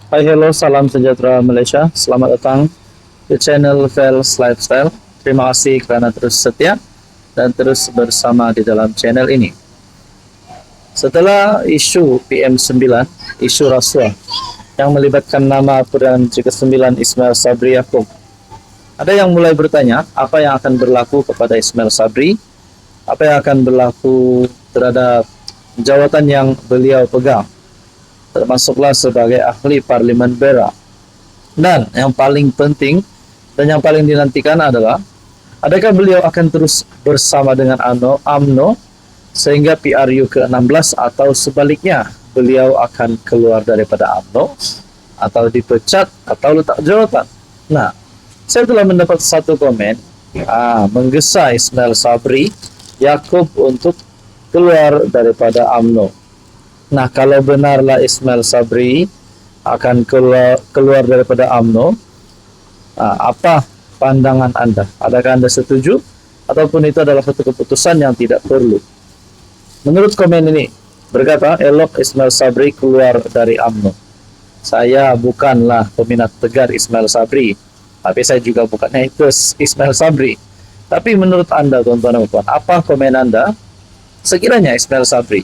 Hai, hello, salam sejahtera Malaysia. Selamat datang di channel Vels Lifestyle. Terima kasih kerana terus setia dan terus bersama di dalam channel ini. Setelah isu PM9, isu rasuah yang melibatkan nama Perdana Menteri ke-9 Ismail Sabri Yaakob, ada yang mulai bertanya apa yang akan berlaku kepada Ismail Sabri, apa yang akan berlaku terhadap jawatan yang beliau pegang, termasuklah sebagai ahli Parlimen Berak. Dan yang paling penting dan yang paling dinantikan adalah adakah beliau akan terus bersama dengan UMNO sehingga PRU ke-16 atau sebaliknya beliau akan keluar daripada UMNO atau dipecat atau letak jawatan. Nah, saya telah mendapat satu komen menggesa Ismail Sabri Yaakob untuk keluar daripada UMNO. Nah, kalau benarlah Ismail Sabri akan keluar daripada UMNO, apa pandangan Anda? Adakah Anda setuju? Ataupun itu adalah satu keputusan yang tidak perlu? Menurut komen ini, berkata, elok Ismail Sabri keluar dari UMNO. Saya bukanlah peminat tegar Ismail Sabri, tapi saya juga bukan haters Ismail Sabri. Tapi menurut Anda, tuan-tuan dan puan, apa komen Anda sekiranya Ismail Sabri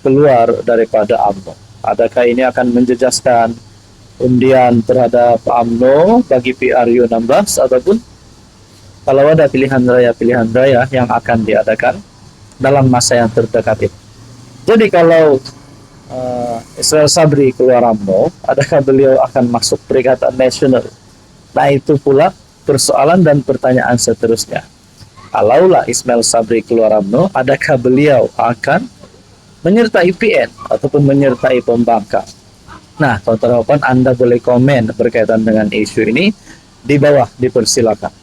keluar daripada UMNO? Adakah ini akan menjejaskan undian terhadap UMNO bagi PRU 16 ataupun kalau ada pilihan raya yang akan diadakan dalam masa yang terdekat ini? Jadi kalau Ismail Sabri keluar UMNO, adakah beliau akan masuk Perikatan Nasional? Nah, itu pula persoalan dan pertanyaan seterusnya. Kalaulah Ismail Sabri keluar UMNO, adakah beliau akan menyertai PN ataupun menyertai pembangkang? Nah, teman-teman, Anda boleh komen berkaitan dengan isu ini di bawah, dipersilakan.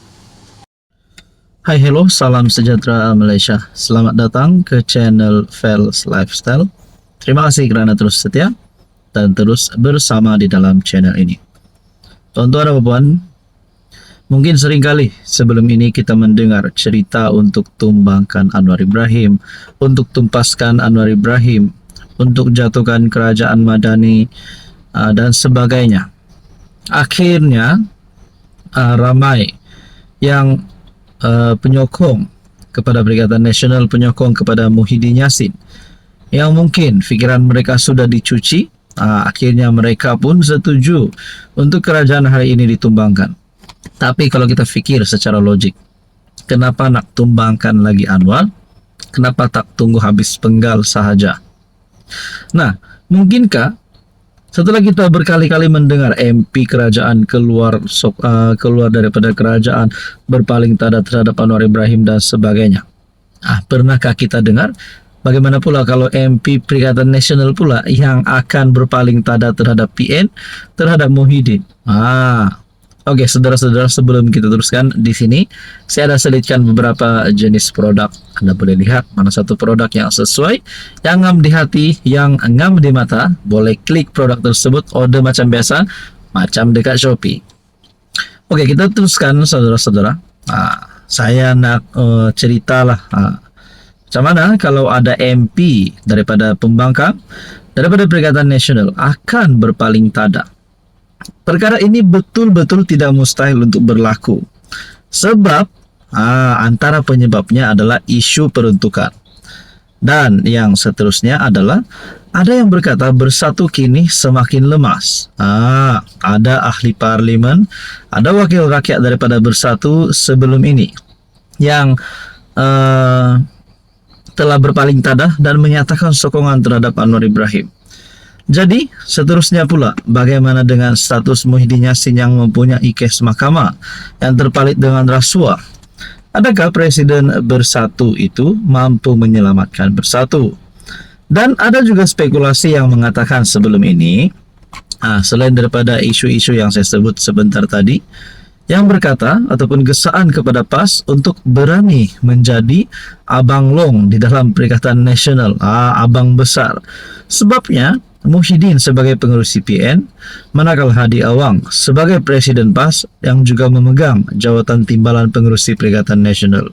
Hai, hello, salam sejahtera Malaysia. Selamat datang ke channel Vels Lifestyle. Terima kasih kerana terus setia dan terus bersama di dalam channel ini. Tuan-tuan dan puan, mungkin seringkali sebelum ini kita mendengar cerita untuk tumbangkan Anwar Ibrahim, untuk tumpaskan Anwar Ibrahim, untuk jatuhkan kerajaan Madani dan sebagainya. Akhirnya ramai yang penyokong kepada Perikatan Nasional, penyokong kepada Muhyiddin Yassin, yang mungkin fikiran mereka sudah dicuci. Akhirnya mereka pun setuju untuk kerajaan hari ini ditumbangkan. Tapi kalau kita fikir secara logik, kenapa nak tumbangkan lagi Anwar? Kenapa tak tunggu habis penggal sahaja? Nah, mungkinkah setelah kita berkali-kali mendengar MP kerajaan keluar daripada kerajaan, berpaling tada terhadap Anwar Ibrahim dan sebagainya, pernahkah kita dengar bagaimana pula kalau MP Perikatan Nasional pula yang akan berpaling tada terhadap PN, terhadap Muhyiddin? Oke, saudara-saudara, sebelum kita teruskan di sini, saya ada selitkan beberapa jenis produk. Anda boleh lihat mana satu produk yang sesuai, yang ngam di hati, yang ngam di mata. Boleh klik produk tersebut, order macam biasa, macam dekat Shopee. Oke, kita teruskan, saudara-saudara. Saya nak ceritalah macam mana kalau ada MP daripada pembangkang, daripada Perikatan Nasional akan berpaling tada. Perkara ini betul-betul tidak mustahil untuk berlaku. Sebab antara penyebabnya adalah isu peruntukan. Dan yang seterusnya adalah ada yang berkata bersatu kini semakin lemas. Ada ahli parlimen, ada wakil rakyat daripada bersatu sebelum ini yang telah berpaling tada dan menyatakan sokongan terhadap Anwar Ibrahim. Jadi, seterusnya pula, bagaimana dengan status Muhyiddin Yassin yang mempunyai kes mahkamah yang terpalit dengan rasuah? Adakah Presiden bersatu itu mampu menyelamatkan bersatu? Dan ada juga spekulasi yang mengatakan sebelum ini, selain daripada isu-isu yang saya sebut sebentar tadi, yang berkata ataupun gesaan kepada PAS untuk berani menjadi abang long di dalam Perikatan Nasional, abang besar. Sebabnya, Muhyiddin sebagai pengurus CPN, manakala Hadi Awang sebagai Presiden PAS yang juga memegang jawatan timbalan pengurusi Perikatan Nasional.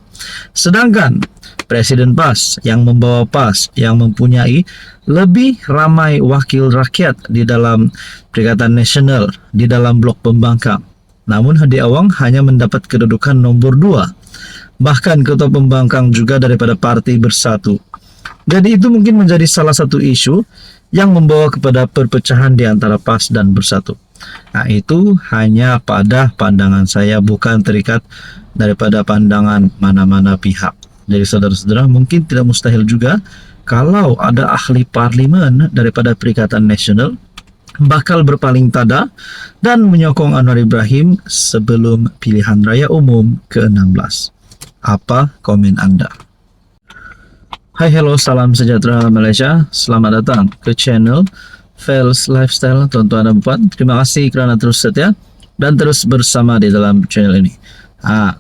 Sedangkan Presiden PAS yang membawa PAS yang mempunyai lebih ramai wakil rakyat di dalam Perikatan Nasional di dalam blok pembangkang. Namun Hadi Awang hanya mendapat kedudukan nomor 2. Bahkan ketua pembangkang juga daripada Parti Bersatu. Jadi itu mungkin menjadi salah satu isu yang membawa kepada perpecahan di antara PAS dan Bersatu. Nah, itu hanya pada pandangan saya, bukan terikat daripada pandangan mana-mana pihak. Jadi saudara-saudara, mungkin tidak mustahil juga kalau ada ahli parlimen daripada Perikatan Nasional bakal berpaling tada dan menyokong Anwar Ibrahim sebelum pilihan raya umum ke-16. Apa komen Anda? Hai, hello, salam sejahtera Malaysia. Selamat datang ke channel Fels Lifestyle, tuan-tuan dan puan. Terima kasih kerana terus setia dan terus bersama di dalam channel ini.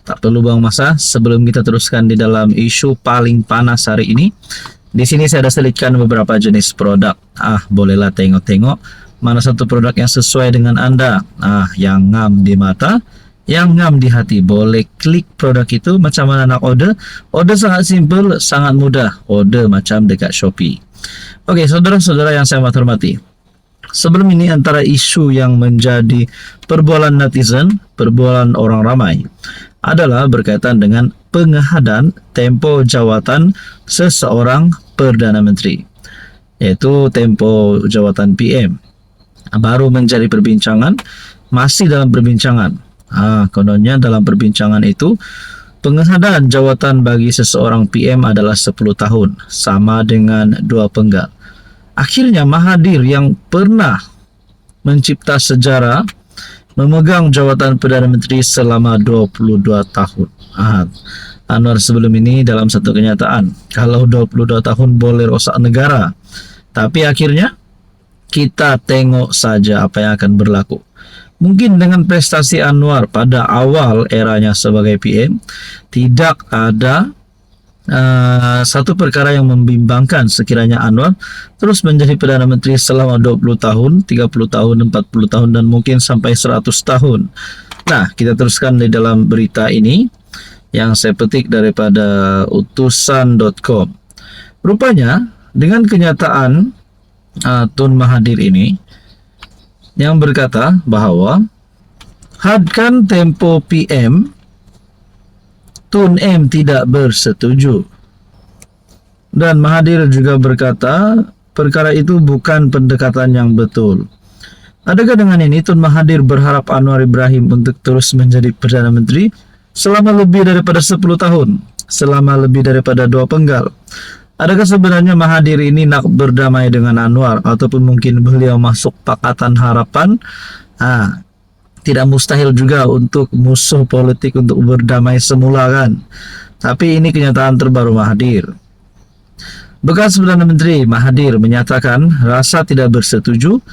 Tak perlu buang masa, sebelum kita teruskan di dalam isu paling panas hari ini. Di sini saya ada selitkan beberapa jenis produk. Bolehlah tengok-tengok mana satu produk yang sesuai dengan Anda. Yang ngam di mata, yang ngam di hati. Boleh klik produk itu. Macam mana nak order? Order sangat simple, sangat mudah. Order macam dekat Shopee. Okey, saudara-saudara yang saya hormati, sebelum ini antara isu yang menjadi perbualan netizen, perbualan orang ramai adalah berkaitan dengan pengehadan tempoh jawatan seseorang Perdana Menteri, yaitu tempoh jawatan PM. Baru menjadi perbincangan, masih dalam perbincangan. Kononnya dalam perbincangan itu, pengehadan jawatan bagi seseorang PM adalah 10 tahun, sama dengan 2 penggal. Akhirnya Mahathir yang pernah mencipta sejarah memegang jawatan Perdana Menteri selama 22 tahun. Anwar sebelum ini dalam satu kenyataan, kalau 22 tahun boleh rosak negara. Tapi akhirnya kita tengok saja apa yang akan berlaku. Mungkin dengan prestasi Anwar pada awal eranya sebagai PM, tidak ada satu perkara yang membimbangkan sekiranya Anwar terus menjadi Perdana Menteri selama 20 tahun, 30 tahun, 40 tahun, dan mungkin sampai 100 tahun. Nah, kita teruskan di dalam berita ini yang saya petik daripada utusan.com. Rupanya dengan kenyataan Tun Mahathir ini yang berkata bahawa hadkan tempo PM, Tun M tidak bersetuju. Dan Mahathir juga berkata perkara itu bukan pendekatan yang betul. Adakah dengan ini Tun Mahathir berharap Anwar Ibrahim untuk terus menjadi Perdana Menteri selama lebih daripada 10 tahun, selama lebih daripada 2 penggal? Adakah sebenarnya Mahathir ini nak berdamai dengan Anwar, ataupun mungkin beliau masuk Pakatan Harapan? Tidak mustahil juga untuk musuh politik untuk berdamai semula kan. Tapi ini kenyataan terbaru Mahathir. Bekas Perdana Menteri Mahathir menyatakan rasa tidak bersetuju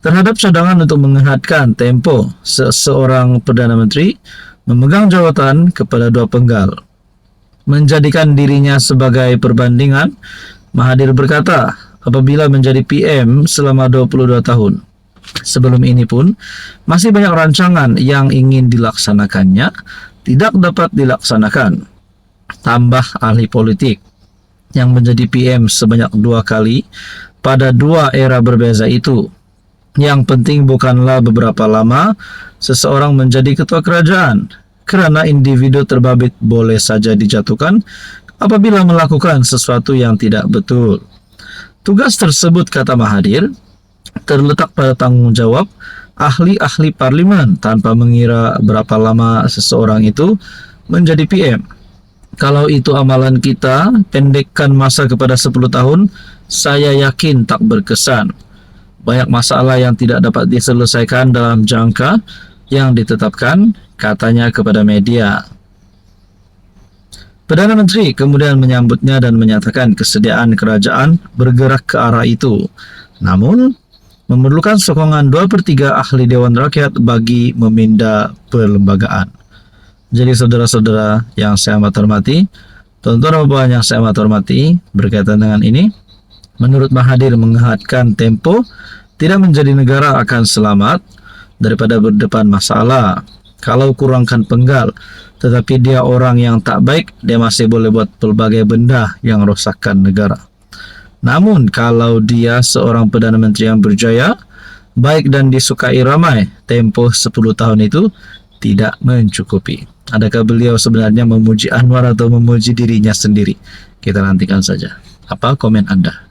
terhadap cadangan untuk mengehatkan tempo seseorang Perdana Menteri memegang jawatan kepada 2 penggal. Menjadikan dirinya sebagai perbandingan, Mahathir berkata apabila menjadi PM selama 22 tahun. Sebelum ini pun masih banyak rancangan yang ingin dilaksanakannya tidak dapat dilaksanakan. Tambah ahli politik yang menjadi PM sebanyak 2 kali pada 2 era berbeza itu. Yang penting bukanlah beberapa lama seseorang menjadi ketua kerajaan, kerana individu terbabit boleh saja dijatuhkan apabila melakukan sesuatu yang tidak betul. Tugas tersebut, kata Mahathir, terletak pada tanggungjawab ahli-ahli parlimen tanpa mengira berapa lama seseorang itu menjadi PM. Kalau itu amalan kita, pendekkan masa kepada 10 tahun, saya yakin tak berkesan. Banyak masalah yang tidak dapat diselesaikan dalam jangka yang ditetapkan, katanya kepada media. Perdana Menteri kemudian menyambutnya dan menyatakan kesediaan kerajaan bergerak ke arah itu. Namun, memerlukan sokongan 2/3 ahli Dewan Rakyat bagi meminda perlembagaan. Jadi saudara-saudara yang saya amat hormati, tuan-tuan dan puan yang saya amat hormati, berkaitan dengan ini, menurut Mahathir mengehatkan tempo tidak menjadi negara akan selamat daripada berdepan masalah. Kalau kurangkan penggal, tetapi dia orang yang tak baik, dia masih boleh buat pelbagai benda yang rosakkan negara. Namun kalau dia seorang Perdana Menteri yang berjaya, baik dan disukai ramai, tempoh 10 tahun itu tidak mencukupi. Adakah beliau sebenarnya memuji Anwar atau memuji dirinya sendiri? Kita nantikan saja. Apa komen Anda?